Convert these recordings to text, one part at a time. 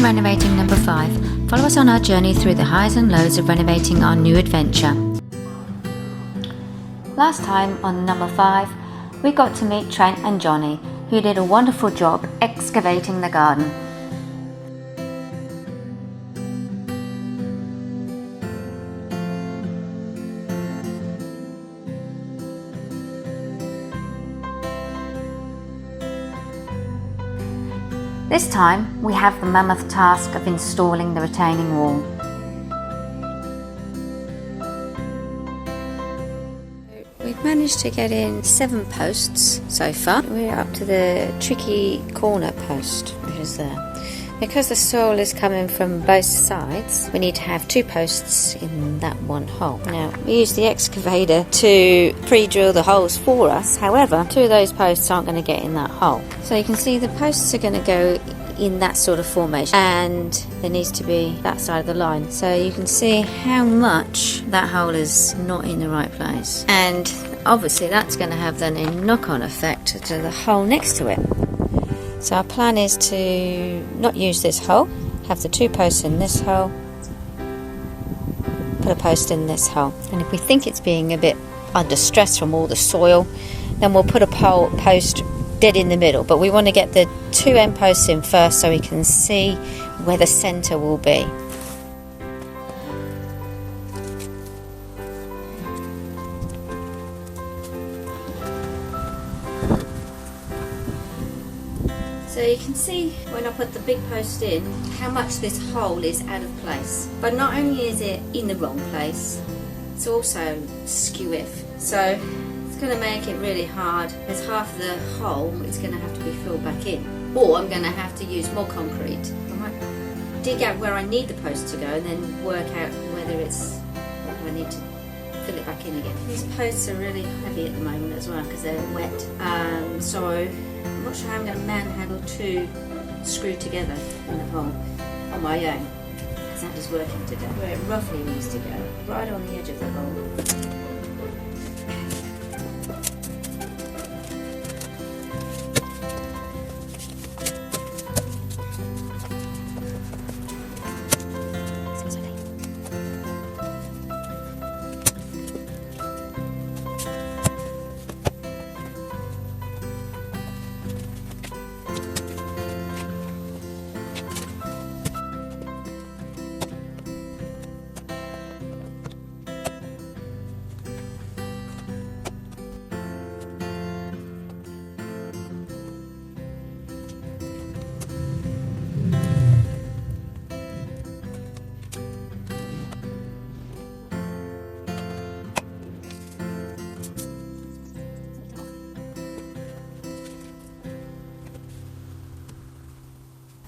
renovating number 5. Follow us on our journey through the highs and lows of renovating our new adventure. Last time on number 5, we got to meet Trent and Johnny, who did a wonderful job excavating the garden. This time we have the mammoth task of installing the retaining wall. We've managed to get in 7 posts so far. We're up to the tricky corner post, which is there. Because the soil is coming from both sides, we need to have 2 posts in that one hole. Now, we use the excavator to pre-drill the holes for us. However, 2 of those posts aren't going to get in that hole. So you can see the posts are going to go in that sort of formation, and there needs to be that side of the line. So you can see how much that hole is not in the right place. And obviously that's going to have then a knock-on effect to the hole next to it. So our plan is to not use this hole, have the 2 posts in this hole, put a post in this hole. And if we think it's being a bit under stress from all the soil, then we'll put a post dead in the middle. But we want to get the 2 end posts in first so we can see where the centre will be. So you can see when I put the big post in how much this hole is out of place. But not only is it in the wrong place, it's also skew-if. So it's going to make it really hard. There's half the hole is going to have to be filled back in. Or I'm going to have to use more concrete. I might dig out where I need the post to go and then work out whether I need to fill it back in again. These posts are really heavy at the moment as well because they're wet. So I'm not sure how I'm going to manhandle 2 screwed together in the hole on my own, because that is working today. Where it roughly needs to go, right on the edge of the hole.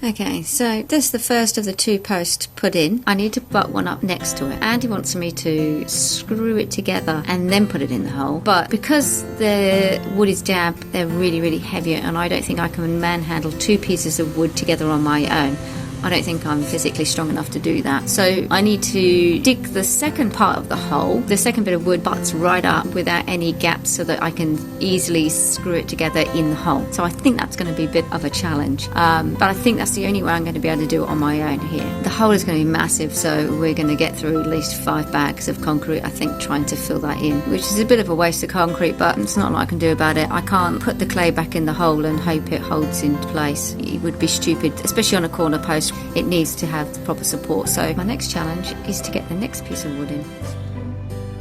Okay, so this is the first of the 2 posts put in. I need to butt one up next to it. Andy wants me to screw it together and then put it in the hole. But because the wood is damp, they're really, really heavy, and I don't think I can manhandle 2 pieces of wood together on my own. I don't think I'm physically strong enough to do that. So I need to dig the second part of the hole. The second bit of wood butts right up without any gaps so that I can easily screw it together in the hole. So I think that's going to be a bit of a challenge. But I think that's the only way I'm going to be able to do it on my own here. The hole is going to be massive, so we're going to get through at least 5 bags of concrete, I think, trying to fill that in, which is a bit of a waste of concrete, but it's not a lot I can do about it. I can't put the clay back in the hole and hope it holds into place. It would be stupid, especially on a corner post. It needs to have the proper support. So my next challenge is to get the next piece of wood in.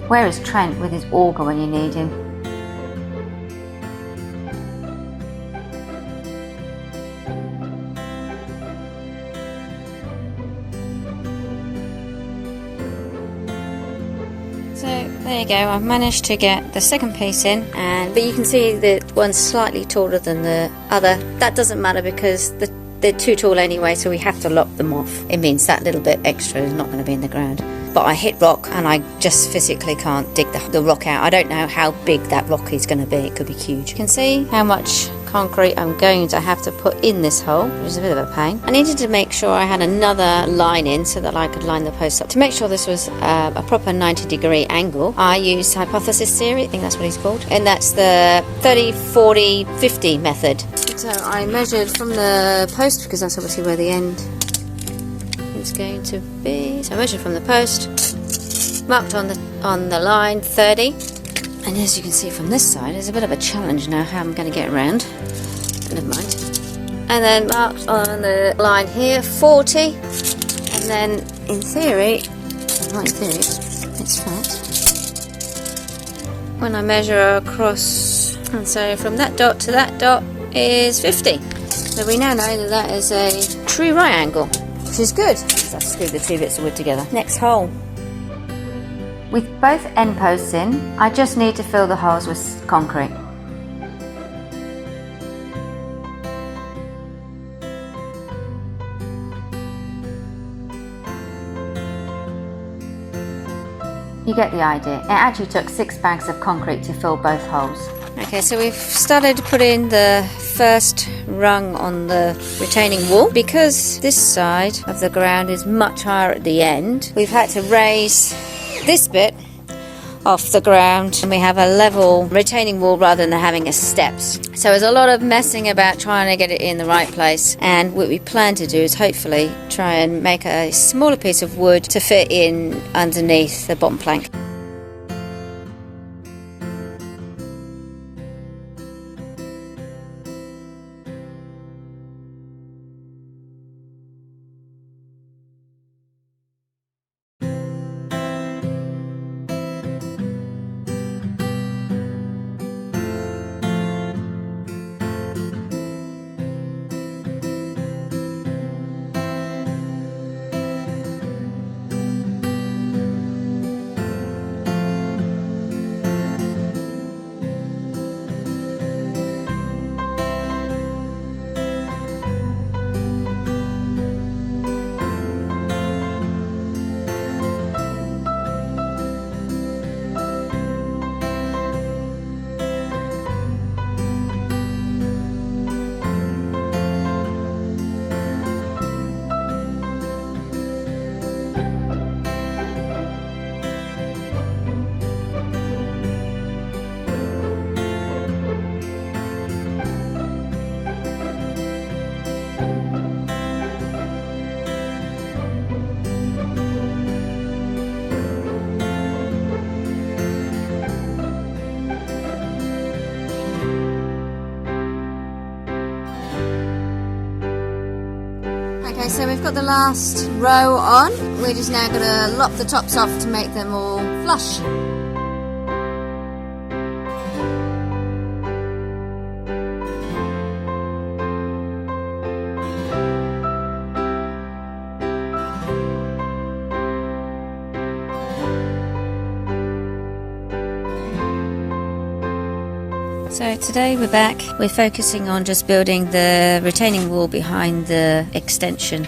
Where is Trent with his auger when you need him? So there you go, I've managed to get the second piece in, but you can see that one's slightly taller than the other. That doesn't matter because they're too tall anyway, so we have to lock them off. It means that little bit extra is not going to be in the ground. But I hit rock and I just physically can't dig the rock out. I don't know how big that rock is going to be. It could be huge. You can see how much concrete I'm going to have to put in this hole, which is a bit of a pain. I needed to make sure I had another line in so that I could line the posts up. To make sure this was a proper 90-degree angle, I used hypothesis theory, I think that's what it's called, and that's the 30, 40, 50 method. So I measured from the post, because that's obviously where the end is going to be, so I measured from the post, marked on the line 30, and as you can see from this side, it's a bit of a challenge now how I'm going to get around. Never mind. And then marked on the line here 40, and then in theory, it's flat. When I measure across, and so from that dot to that dot is 50. So we now know that that is a true right angle, which is good. So I've screwed the two bits of wood together. Next hole. With both end posts in, I just need to fill the holes with concrete. You get the idea. It actually took 6 bags of concrete to fill both holes. Okay, so we've started to put in the first rung on the retaining wall. Because this side of the ground is much higher at the end, we've had to raise this bit off the ground, and we have a level retaining wall rather than having a steps. So there's a lot of messing about trying to get it in the right place, and what we plan to do is hopefully try and make a smaller piece of wood to fit in underneath the bottom plank. Okay, so we've got the last row on. We're just now going to lop the tops off to make them all flush. So today we're back. We're focusing on just building the retaining wall behind the extension.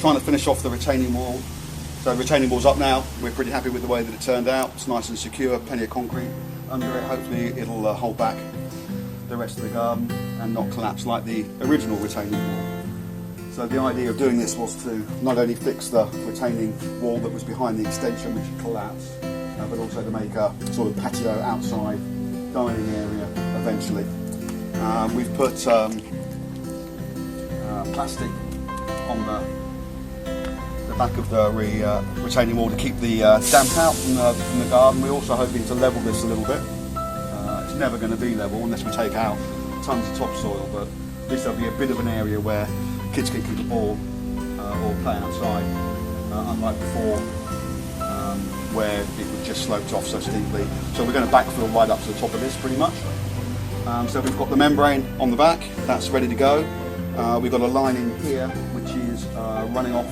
Trying to finish off the retaining wall. So the retaining wall's up now. We're pretty happy with the way that it turned out. It's nice and secure, plenty of concrete under it. Hopefully it'll hold back the rest of the garden and not collapse like the original retaining wall. So the idea of doing this was to not only fix the retaining wall that was behind the extension, which had collapsed, but also to make a sort of patio outside dining area eventually. We've put plastic on the back of the retaining wall to keep the damp out from the garden. We're also hoping to level this a little bit. It's never going to be level unless we take out tons of topsoil, but this will be a bit of an area where kids can kick a ball or play outside, unlike before where it would just sloped off so steeply. So we're going to backfill right up to the top of this pretty much. So we've got the membrane on the back, that's ready to go. We've got a lining here which is running off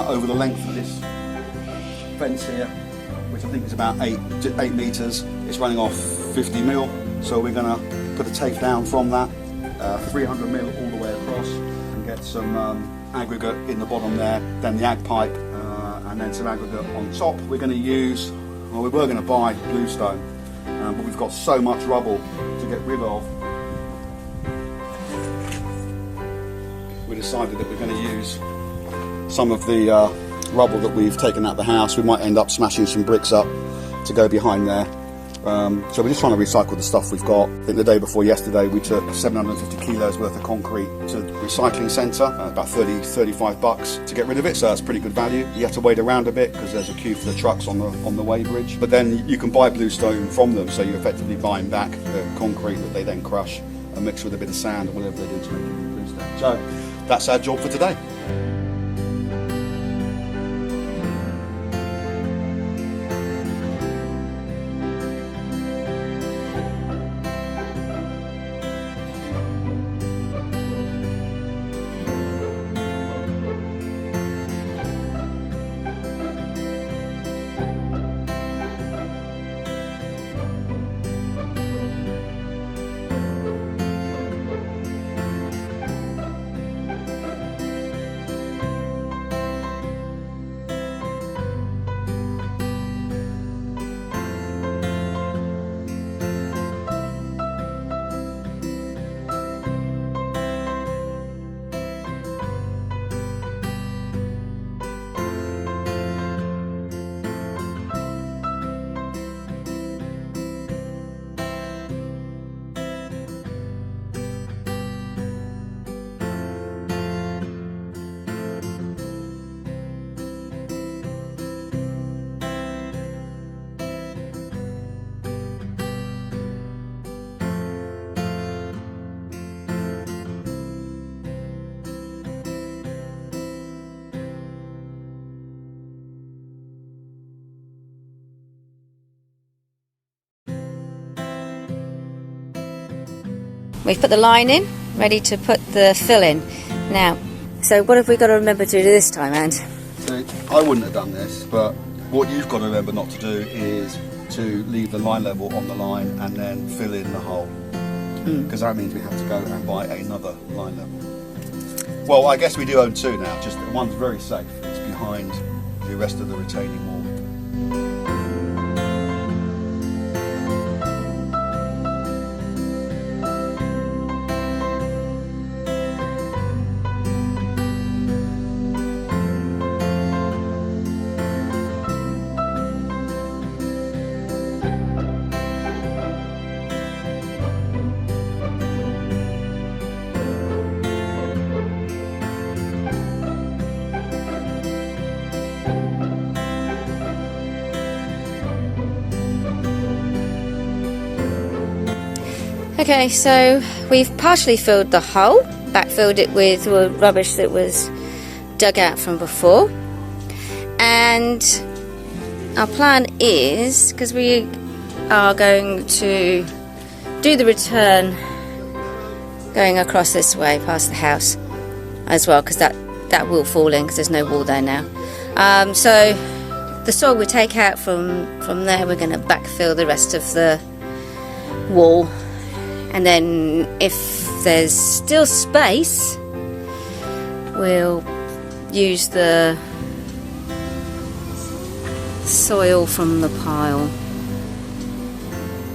over the length of this fence here, which I think is about 8 metres. It's running off 50 mil, so we're going to put a tape down from that, 300 mil all the way across, and get some aggregate in the bottom there, then the ag pipe, and then some aggregate on top. We're going to use, well, we were going to buy bluestone, but we've got so much rubble to get rid of. We decided that we're going to use some of the rubble that we've taken out of the house. We might end up smashing some bricks up to go behind there. So we're just trying to recycle the stuff we've got. I think the day before yesterday we took 750 kilos worth of concrete to the recycling centre, about $35 to get rid of it, so that's pretty good value. You have to wait around a bit because there's a queue for the trucks on the weighbridge, but then you can buy bluestone from them, so you're effectively buying back the concrete that they then crush and mix with a bit of sand or whatever they do to make it bluestone. So that's our job for today. We've put the line in, ready to put the fill in. Now, so what have we got to remember to do this time, And? So I wouldn't have done this, but what you've got to remember not to do is to leave the line level on the line and then fill in the hole. Because that means we have to go and buy another line level. Well, I guess we do own two now, just one's very safe. It's behind the rest of the retaining wall. Okay, so we've partially filled the hole, backfilled it with rubbish that was dug out from before, and our plan is, because we are going to do the return going across this way past the house as well, because that will fall in because there's no wall there now. So the soil we take out from there, we're going to backfill the rest of the wall. And then if there's still space, we'll use the soil from the pile.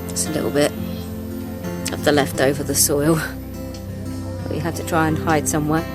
Just a little bit of the leftover the soil. We have to try and hide somewhere.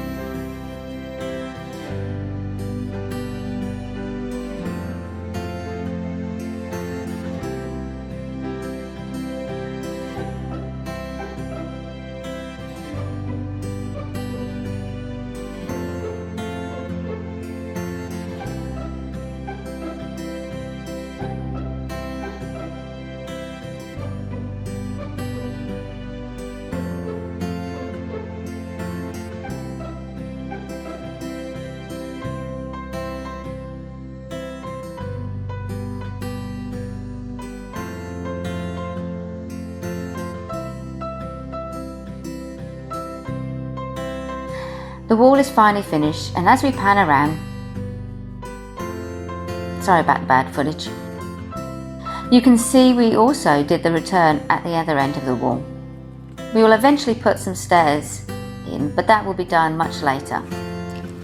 The wall is finally finished, and as we pan around, sorry about the bad footage, you can see we also did the return at the other end of the wall. We will eventually put some stairs in, but that will be done much later.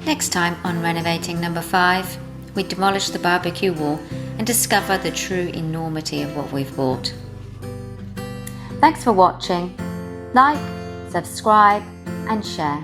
Next time on Renovating Number 5, we demolish the barbecue wall and discover the true enormity of what we've bought. Thanks for watching. Like, subscribe and share.